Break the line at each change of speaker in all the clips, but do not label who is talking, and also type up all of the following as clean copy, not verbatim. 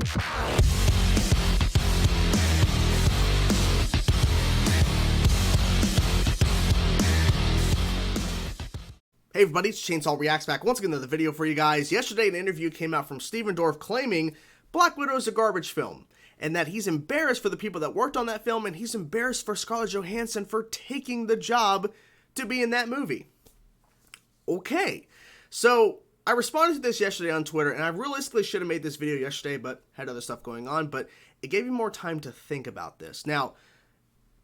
Hey everybody, it's Chainsaw Reacts back once again to the video for you guys. Yesterday an interview came out from Dorff claiming Black Widow is a garbage film, and that he's embarrassed for the people that worked on that film, and he's embarrassed for Scarlett Johansson for taking the job to be in that movie. Okay, so I responded to this yesterday on Twitter, and I realistically should have made this video yesterday, but had other stuff going on, but it gave me more time to think about this. Now,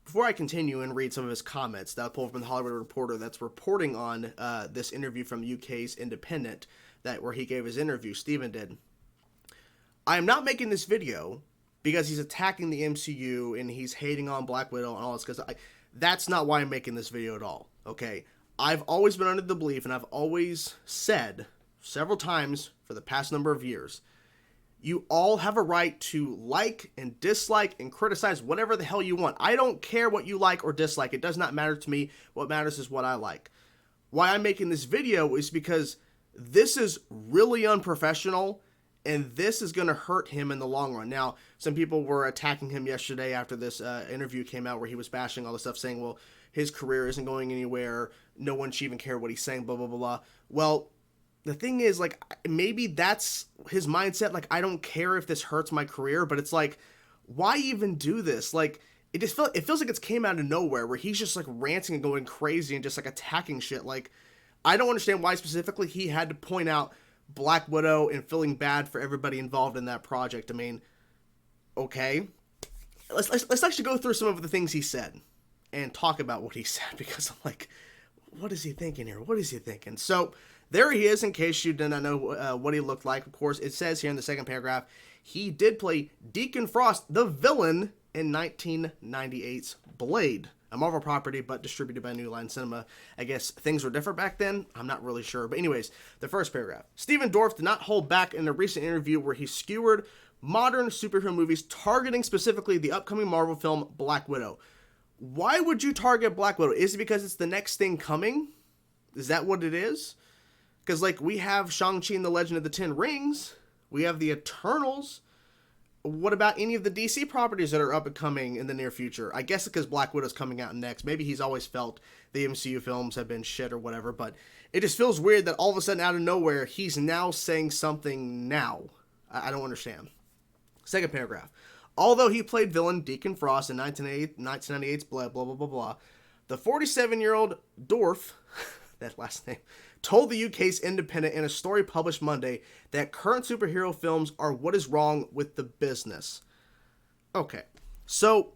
before I continue and read some of his comments that I pulled from the Hollywood Reporter that's reporting on this interview from the UK's Independent, where he gave his interview, Stephen did. I am not making this video because he's attacking the MCU and he's hating on Black Widow and all this, because that's not why I'm making this video at all, okay? I've always been under the belief, and I've always said several times for the past number of years, you all have a right to like and dislike and criticize whatever the hell you want. I don't care what you like or dislike. It does not matter to me. What matters is what I like. Why I'm making this video is because this is really unprofessional, and this is going to hurt him in the long run. Now, some people were attacking him yesterday after this interview came out where he was bashing all the stuff, saying, well, his career isn't going anywhere. No one should even care what he's saying, blah, blah, blah, blah. Well, the thing is, like, maybe that's his mindset. Like, I don't care if this hurts my career, but it's like, why even do this? Like, it feels like it's came out of nowhere, where he's just like ranting and going crazy and just like attacking shit. Like, I don't understand why specifically he had to point out Black Widow and feeling bad for everybody involved in that project. I mean, okay, let's actually go through some of the things he said and talk about what he said, because I'm like, what is he thinking here? What is he thinking? So there he is, in case you did not know what he looked like. Of course, it says here in the second paragraph, he did play Deacon Frost, the villain, in 1998's Blade, a Marvel property, but distributed by New Line Cinema. I guess things were different back then. I'm not really sure. But anyways, the first paragraph. Stephen Dorff did not hold back in a recent interview where he skewered modern superhero movies, targeting specifically the upcoming Marvel film Black Widow. Why would you target Black Widow? Is it because it's the next thing coming? Is that what it is? Because, like, we have Shang-Chi and the Legend of the Ten Rings. We have the Eternals. What about any of the DC properties that are up and coming in the near future? I guess because Black Widow's coming out next. Maybe he's always felt the MCU films have been shit or whatever, but it just feels weird that all of a sudden, out of nowhere, he's now saying something now. I don't understand. Second paragraph. Although he played villain Deacon Frost in 1998's Blade, blah, blah, blah, blah, the 47-year-old Dorff, that last name, told the UK's Independent in a story published Monday that current superhero films are what is wrong with the business. Okay, so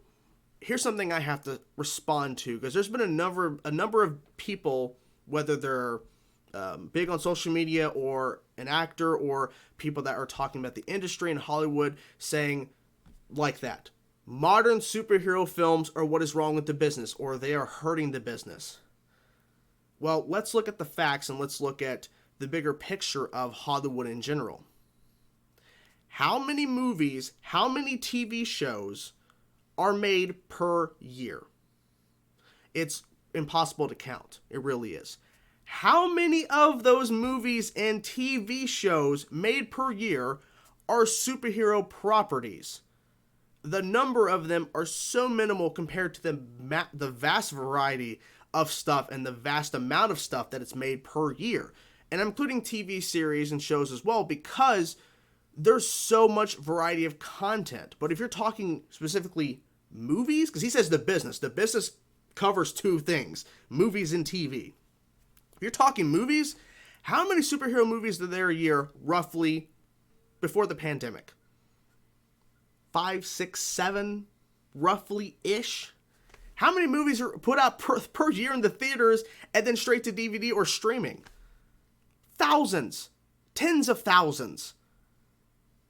here's something I have to respond to, because there's been a number of people, whether they're big on social media or an actor or people that are talking about the industry in Hollywood, saying like that, modern superhero films are what is wrong with the business, or they are hurting the business. Well, let's look at the facts, and let's look at the bigger picture of Hollywood in general. How many movies, how many TV shows are made per year? It's impossible to count. It really is. How many of those movies and TV shows made per year are superhero properties? The number of them are so minimal compared to the vast variety of stuff and the vast amount of stuff that it's made per year. And I'm including TV series and shows as well, because there's so much variety of content. But if you're talking specifically movies, because he says the business covers two things, movies and TV. If you're talking movies, how many superhero movies are there a year, roughly, before the pandemic? 5, 6, 7, roughly-ish. How many movies are put out per year in the theaters and then straight to DVD or streaming? Thousands. Tens of thousands.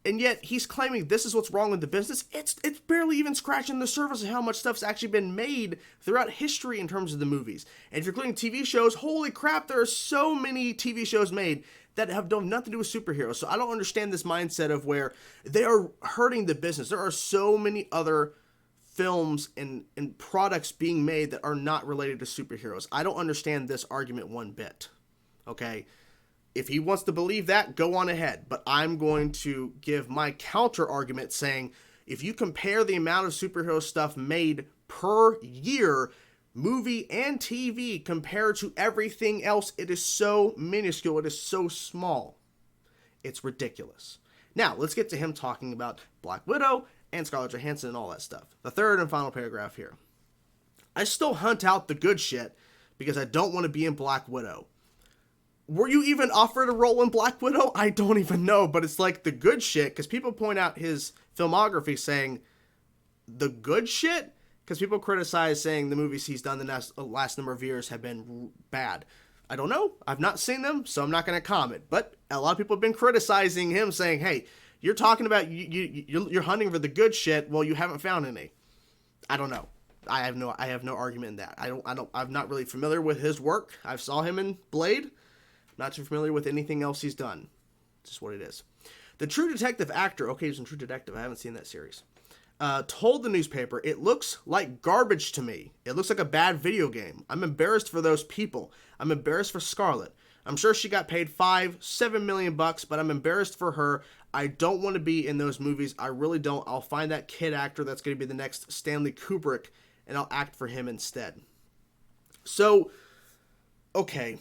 And yet he's claiming this is what's wrong with the business. It's barely even scratching the surface of how much stuff's actually been made throughout history in terms of the movies. And if you're including TV shows, holy crap, there are so many TV shows made that have done nothing to do with superheroes. So I don't understand this mindset of where they are hurting the business. There are so many other films and products being made that are not related to superheroes. I don't understand this argument one bit. Okay? If he wants to believe that, go on ahead. But I'm going to give my counter argument saying, if you compare the amount of superhero stuff made per year, movie and TV, compared to everything else, it is so minuscule. It is so small. It's ridiculous. Now, let's get to him talking about Black Widow and Scarlett Johansson and all that stuff. The third and final paragraph here. I still hunt out the good shit because I don't want to be in Black Widow. Were you even offered a role in Black Widow? I don't even know, but it's like the good shit, because people point out his filmography saying the good shit, because people criticize saying the movies he's done the last number of years have been bad. I don't know. I've not seen them, so I'm not going to comment. But a lot of people have been criticizing him, saying, hey, you're talking about, you're hunting for the good shit. Well, you haven't found any. I don't know. I have no argument in that. I'm not really familiar with his work. I saw him in Blade. Not too familiar with anything else he's done. It's just what it is. The True Detective actor, okay, he's in True Detective, I haven't seen that series, told the newspaper, it looks like garbage to me. It looks like a bad video game. I'm embarrassed for those people. I'm embarrassed for Scarlett. I'm sure she got paid $5-7 million bucks, but I'm embarrassed for her. I don't want to be in those movies. I really don't. I'll find that kid actor that's going to be the next Stanley Kubrick, and I'll act for him instead. So, okay.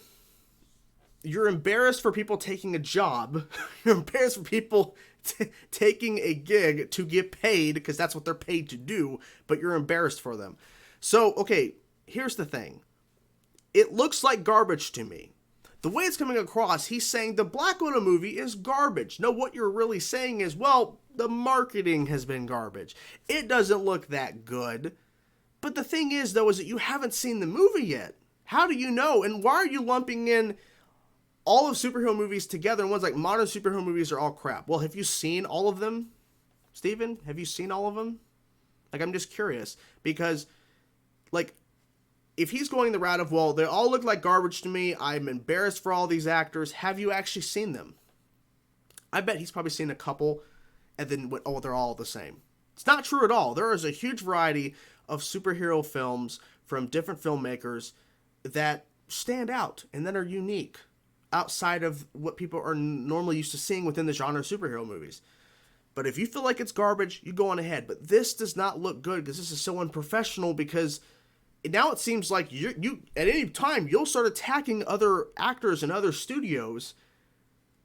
You're embarrassed for people taking a job. You're embarrassed for people taking a gig to get paid, because that's what they're paid to do, but you're embarrassed for them. So, okay, here's the thing. It looks like garbage to me. The way it's coming across, he's saying the Black Widow movie is garbage. No, what you're really saying is, well, the marketing has been garbage. It doesn't look that good. But the thing is, though, is that you haven't seen the movie yet. How do you know? And why are you lumping in all of superhero movies together, and ones like modern superhero movies are all crap? Well, have you seen all of them, Steven? Have you seen all of them? Like, I'm just curious, because, like, if he's going the route of, well, they all look like garbage to me, I'm embarrassed for all these actors, have you actually seen them? I bet he's probably seen a couple, and then went, oh, they're all the same. It's not true at all. There is a huge variety of superhero films from different filmmakers that stand out and that are unique, outside of what people are normally used to seeing within the genre of superhero movies. But if you feel like it's garbage, you go on ahead. But this does not look good, because this is so unprofessional, because now it seems like you at any time you'll start attacking other actors and other studios,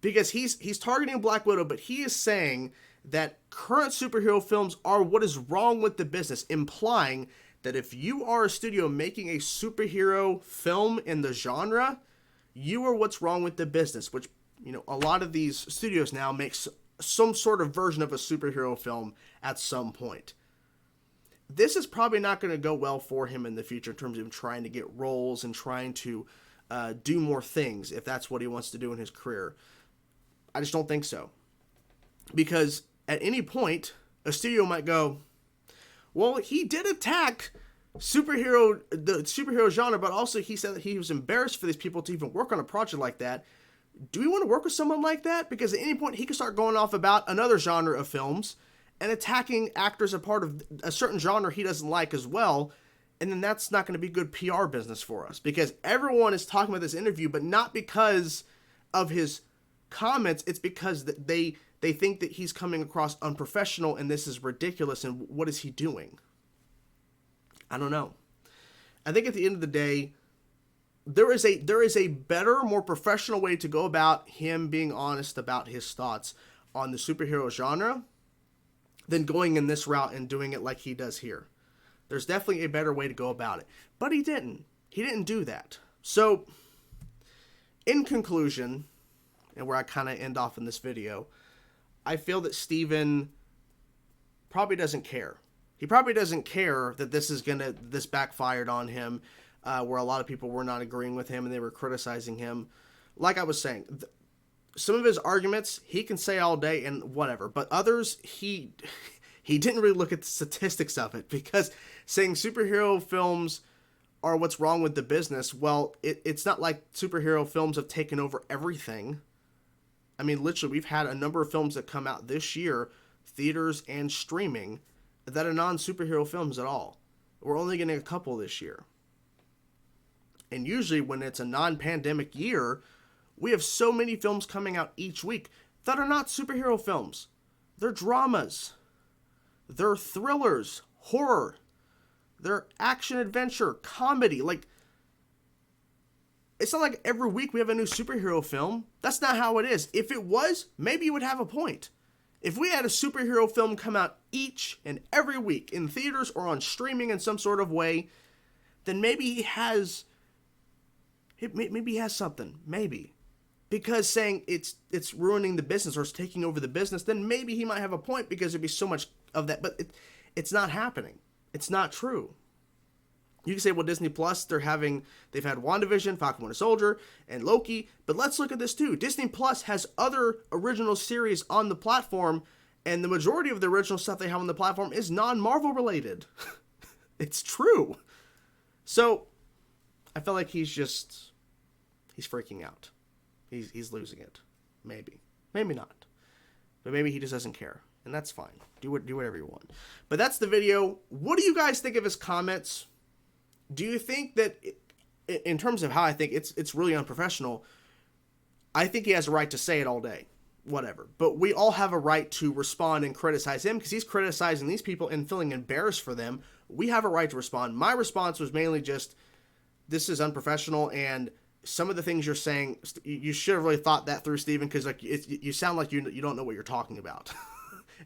because he's targeting Black Widow, but he is saying that current superhero films are what is wrong with the business, implying that if you are a studio making a superhero film in the genre, you are what's wrong with the business, which, you know, a lot of these studios now makes some sort of version of a superhero film at some point. This is probably not going to go well for him in the future in terms of him trying to get roles and trying to do more things, if that's what he wants to do in his career. I just don't think so. Because at any point, a studio might go, well, he did attack the superhero genre, but also he said that he was embarrassed for these people to even work on a project like that. Do we want to work with someone like that? Because at any point he could start going off about another genre of films and attacking actors a part of a certain genre he doesn't like as well, and then that's not going to be good PR business for us, because everyone is talking about this interview, but not because of his comments. It's because they think that he's coming across unprofessional and this is ridiculous, and what is he doing? I don't know. I think at the end of the day, there is a better, more professional way to go about him being honest about his thoughts on the superhero genre than going in this route and doing it like he does here. There's definitely a better way to go about it. But he didn't. He didn't do that. So, in conclusion, and where I kind of end off in this video, I feel that Steven probably doesn't care. He probably doesn't care that this backfired on him, where a lot of people were not agreeing with him and they were criticizing him. Like I was saying, some of his arguments he can say all day and whatever, but others he didn't really look at the statistics of it, because saying superhero films are what's wrong with the business, well, it's not like superhero films have taken over everything. I mean, literally, we've had a number of films that come out this year, theaters and streaming, that are non-superhero films at all. We're only getting a couple this year. And usually when it's a non-pandemic year, We have so many films coming out each week that are not superhero films. They're dramas. They're thrillers, horror. They're action adventure, comedy. Like, it's not like every week we have a new superhero film. That's not how it is. If it was, maybe you would have a point. If we had a superhero film come out each and every week in theaters or on streaming in some sort of way, then maybe he has something. Maybe. Because saying it's ruining the business or it's taking over the business, then maybe he might have a point because there'd be so much of that. But it's not happening. It's not true. You can say, well, Disney Plus, they've had WandaVision, Falcon Winter Soldier, and Loki. But let's look at this too. Disney Plus has other original series on the platform, and the majority of the original stuff they have on the platform is non-Marvel related. It's true. So I feel like he's freaking out. He's losing it. Maybe not. But maybe he just doesn't care. And that's fine. Do whatever you want. But that's the video. What do you guys think of his comments? Do you think that, in terms of how I think it's really unprofessional, I think he has a right to say it all day. Whatever. But we all have a right to respond and criticize him because he's criticizing these people and feeling embarrassed for them. We have a right to respond. My response was mainly just, this is unprofessional, and some of the things you're saying, you should have really thought that through, Steven, because like you sound like you don't know what you're talking about.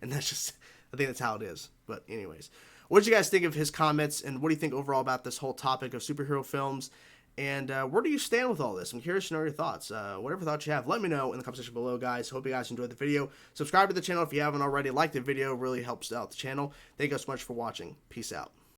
And that's just, I think that's how it is. But anyways, what did you guys think of his comments, and what do you think overall about this whole topic of superhero films? And where do you stand with all this? I'm curious to know your thoughts. Whatever thoughts you have, let me know in the comment section below, guys. Hope you guys enjoyed the video. Subscribe to the channel if you haven't already. Like the video, really helps out the channel. Thank you guys so much for watching. Peace out.